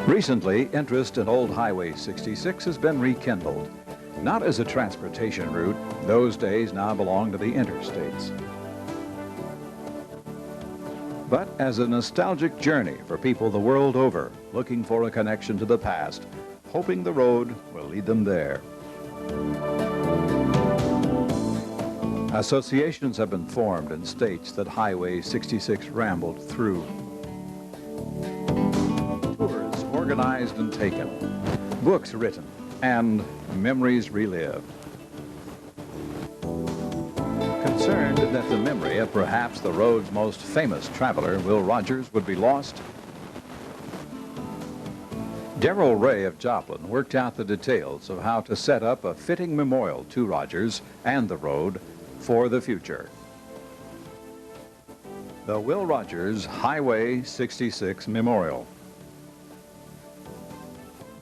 Recently, interest in old Highway 66 has been rekindled. Not as a transportation route, those days now belong to the interstates, but as a nostalgic journey for people the world over, looking for a connection to the past, hoping the road will lead them there. Associations have been formed in states that Highway 66 rambled through. Tours organized and taken, books written, and memories relived. Concerned that the memory of perhaps the road's most famous traveler, Will Rogers, would be lost, Darrell Ray of Joplin worked out the details of how to set up a fitting memorial to Rogers and the road for the future. The Will Rogers Highway 66 Memorial.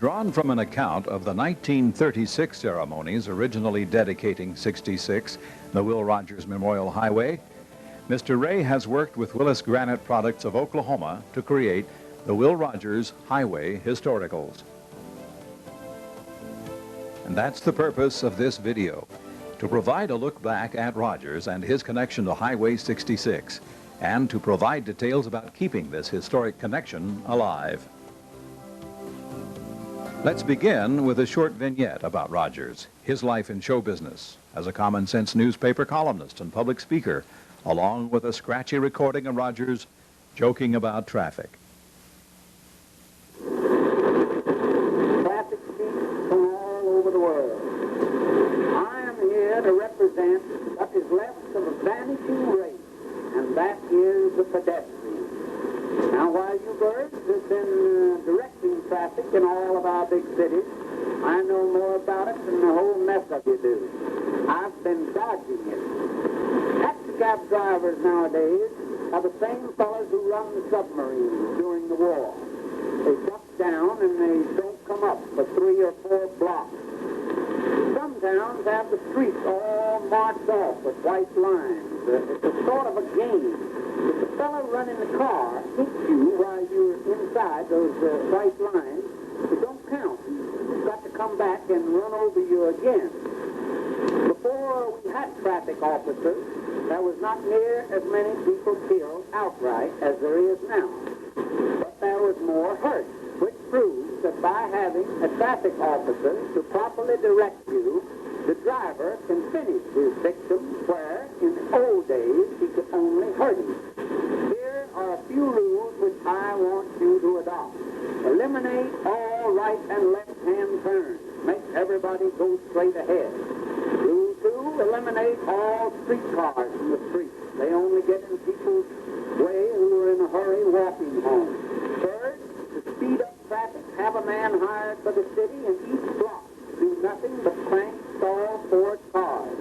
Drawn from an account of the 1936 ceremonies originally dedicating 66, the Will Rogers Memorial Highway, Mr. Ray has worked with Willis Granite Products of Oklahoma to create the Will Rogers Highway Historicals. And that's the purpose of this video, to provide a look back at Rogers and his connection to Highway 66, and to provide details about keeping this historic connection alive. Let's begin with a short vignette about Rogers, his life in show business, as a common-sense newspaper columnist and public speaker, along with a scratchy recording of Rogers joking about traffic. Traffic speaks from all over the world. I am here to represent what is left of a vanishing race, and that is the pedestrian. Now, while you birds have been directing traffic in all of our big cities, I know more about it than the whole mess of you do. I've been dodging it. Taxi cab drivers nowadays are the same fellas who run the submarines during the war. They duck down and they don't come up for 3 or 4 blocks. Some towns have the streets all marked off with white lines. It's a sort of a game. If the fellow running the car hits you while you're inside those white lines, it don't count. You've got to come back and run over you again. Before we had traffic officers, there was not near as many people killed outright as there is now. But there was more hurt, which proves that by having a traffic officer to properly direct you, the driver can finish his victim where, in the old days, he could only hurt him. Here are a few rules which I want you to adopt. Eliminate all right and left-hand turns. Make everybody go straight ahead. Rule 2, eliminate all streetcars from the street. They only get in people's way who are in a hurry walking home. Third, to speed up traffic, have a man hired by the city in each block. Do nothing but crank stall 4 cars.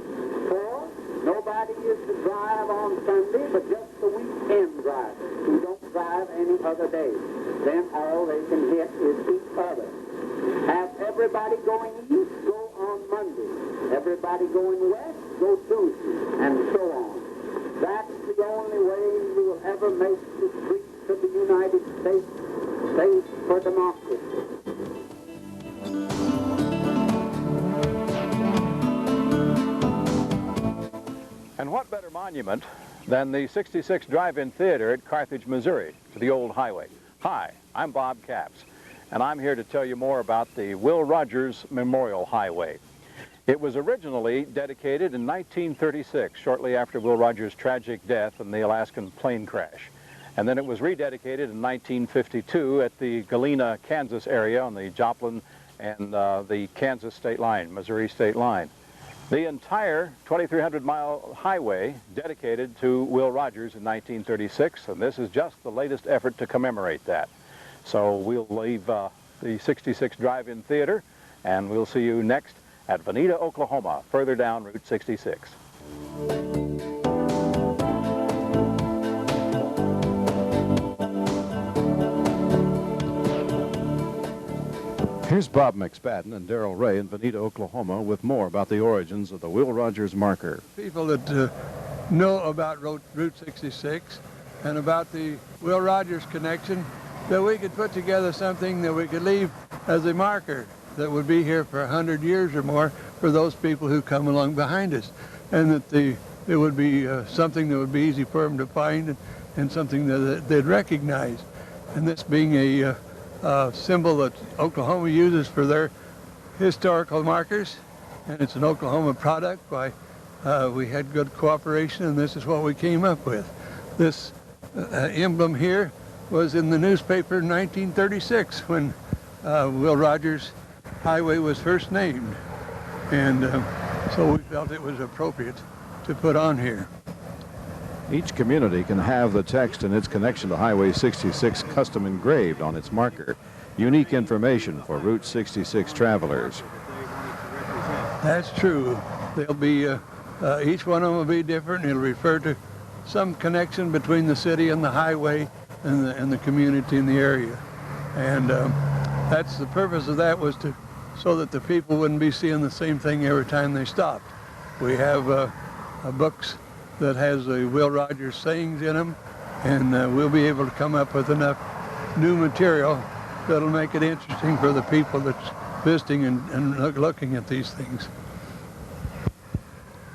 4, nobody is to drive on Sunday but just the weekend drivers who don't drive any other day. Then all they can hit is each other. Have everybody going east go on Monday. Everybody going west go Tuesday, and so on. That's the only way you will ever make the streets of the United States safe for democracy. And what better monument than the 66 Drive-In Theater at Carthage, Missouri, to the old highway. Hi, I'm Bob Capps, and I'm here to tell you more about the Will Rogers Memorial Highway. It was originally dedicated in 1936, shortly after Will Rogers' tragic death in the Alaskan plane crash. And then it was rededicated in 1952 at the Galena, Kansas area on the Joplin and the Kansas state line, Missouri state line. The entire 2,300-mile highway dedicated to Will Rogers in 1936, and this is just the latest effort to commemorate that. So we'll leave the 66 Drive-In Theater, and we'll see you next at Vinita, Oklahoma, further down Route 66. Here's Bob McSpadden and Darrell Ray in Vinita, Oklahoma, with more about the origins of the Will Rogers marker. People that know about Route 66 and about the Will Rogers connection, that we could put together something that we could leave as a marker that would be here for 100 years or more for those people who come along behind us, and that it would be something that would be easy for them to find, and something that they'd recognize. And this being a symbol that Oklahoma uses for their historical markers, and it's an Oklahoma product. We had good cooperation, and this is what we came up with. This emblem here was in the newspaper in 1936 when Will Rogers Highway was first named, and so we felt it was appropriate to put on here. Each community can have the text and its connection to Highway 66 custom engraved on its marker. Unique information for Route 66 travelers. That's true. They'll be, each one of them will be different. It'll refer to some connection between the city and the highway and the community in the area. And that's the purpose of that, was so that the people wouldn't be seeing the same thing every time they stopped. We have books that has the Will Rogers sayings in them, and we'll be able to come up with enough new material that'll make it interesting for the people that's visiting and looking at these things.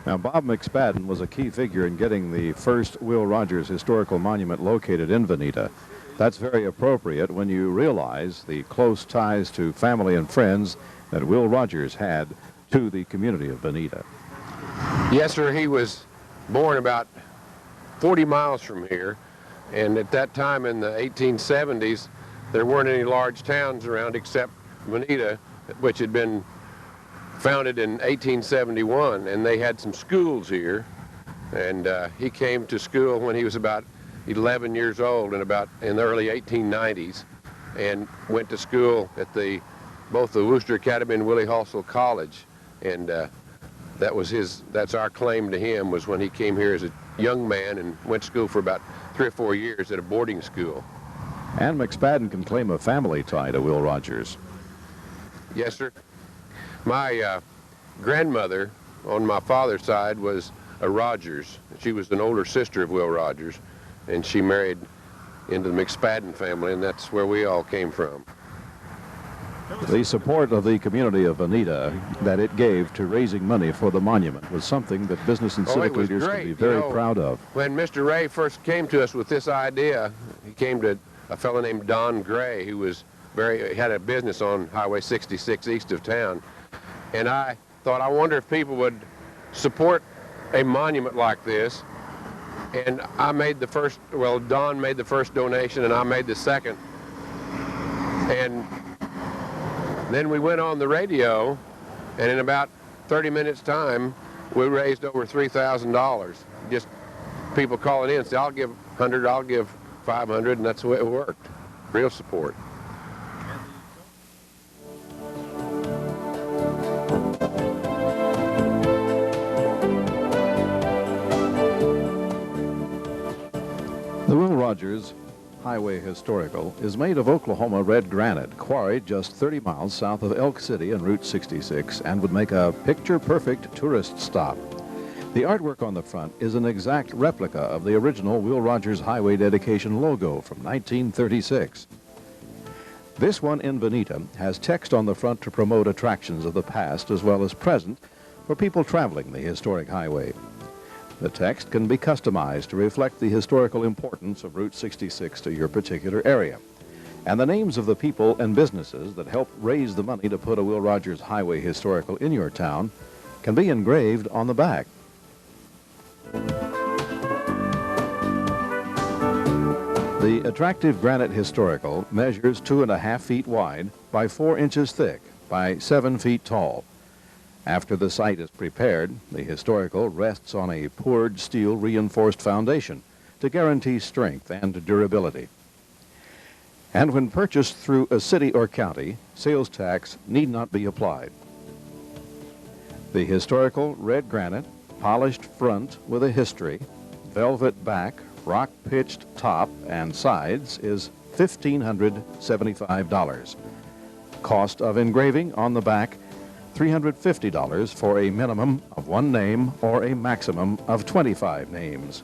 Now, Bob McSpadden was a key figure in getting the first Will Rogers historical monument located in Vinita. That's very appropriate when you realize the close ties to family and friends that Will Rogers had to the community of Vinita. Yes, sir. He was born about 40 miles from here, and at that time in the 1870s, there weren't any large towns around except Vinita, which had been founded in 1871, and they had some schools here. And he came to school when he was about 11 years old, in the early 1890s, and went to school at both the Wooster Academy and Willie Halsell College. And that's our claim to him, was when he came here as a young man and went to school for about 3 or 4 years at a boarding school. And McSpadden can claim a family tie to Will Rogers. Yes, sir. My grandmother on my father's side was a Rogers. She was an older sister of Will Rogers, and she married into the McSpadden family, and that's where we all came from. The support of the community of Vinita that it gave to raising money for the monument was something that business and civic leaders could be very proud of. When Mr. Ray first came to us with this idea, he came to a fellow named Don Gray, who had a business on Highway 66 east of town. And I thought, I wonder if people would support a monument like this. And I made the first, well, Don made the first donation, and I made the second. And then we went on the radio, and in about 30 minutes' time, we raised over $3,000. Just people calling in, say, I'll give 100, I'll give 500, and that's the way it worked. Real support. The Will Rogers Highway Historical is made of Oklahoma red granite, quarried just 30 miles south of Elk City and Route 66, and would make a picture-perfect tourist stop. The artwork on the front is an exact replica of the original Will Rogers Highway dedication logo from 1936. This one in Vinita has text on the front to promote attractions of the past as well as present for people traveling the historic highway. The text can be customized to reflect the historical importance of Route 66 to your particular area. And the names of the people and businesses that helped raise the money to put a Will Rogers Highway Historical in your town can be engraved on the back. The attractive granite historical measures 2.5 feet wide by 4 inches thick by 7 feet tall. After the site is prepared, the historical rests on a poured steel reinforced foundation to guarantee strength and durability. And when purchased through a city or county, sales tax need not be applied. The historical red granite, polished front with a history, velvet back, rock-pitched top and sides is $1,575. Cost of engraving on the back, $350 for a minimum of 1 name or a maximum of 25 names.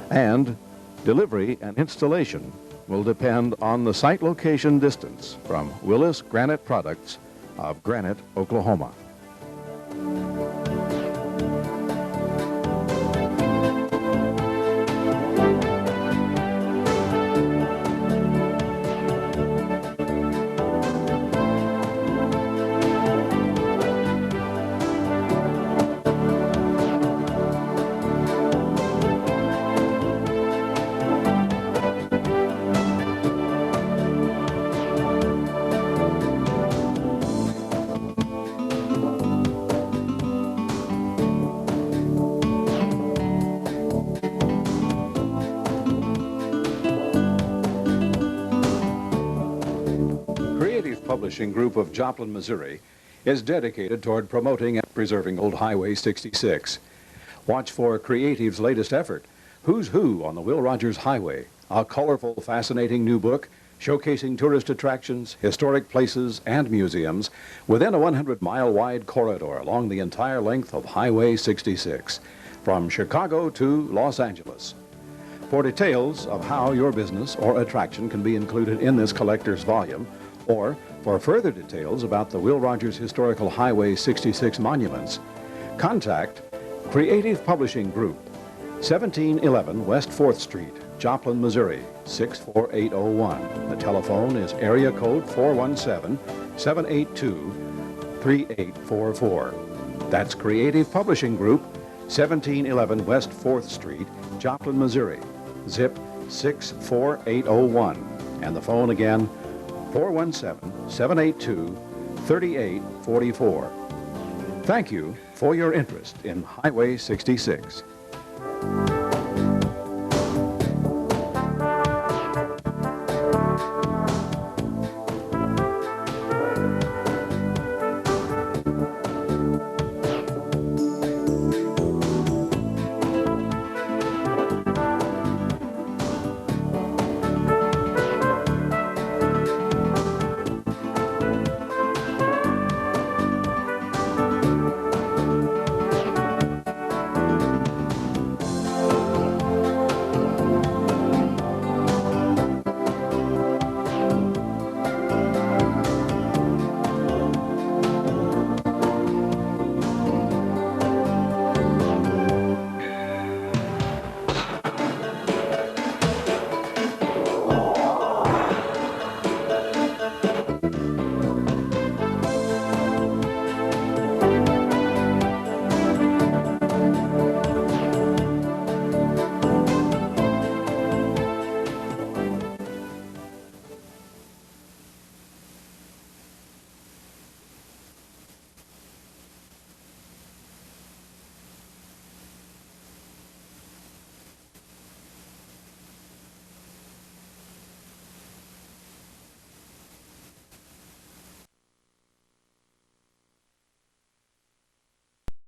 And delivery and installation will depend on the site location distance from Willis Granite Products of Granite, Oklahoma. Publishing Group of Joplin, Missouri, is dedicated toward promoting and preserving Old Highway 66. Watch for Creative's latest effort, Who's Who on the Will Rogers Highway, a colorful, fascinating new book showcasing tourist attractions, historic places, and museums within a 100-mile-wide corridor along the entire length of Highway 66, from Chicago to Los Angeles. For details of how your business or attraction can be included in this collector's volume, or for further details about the Will Rogers Historical Highway 66 monuments, contact Creative Publishing Group, 1711 West 4th Street, Joplin, Missouri, 64801. The telephone is area code 417-782-3844. That's Creative Publishing Group, 1711 West 4th Street, Joplin, Missouri, zip 64801. And the phone again, 417-782-3844. Thank you for your interest in Highway 66.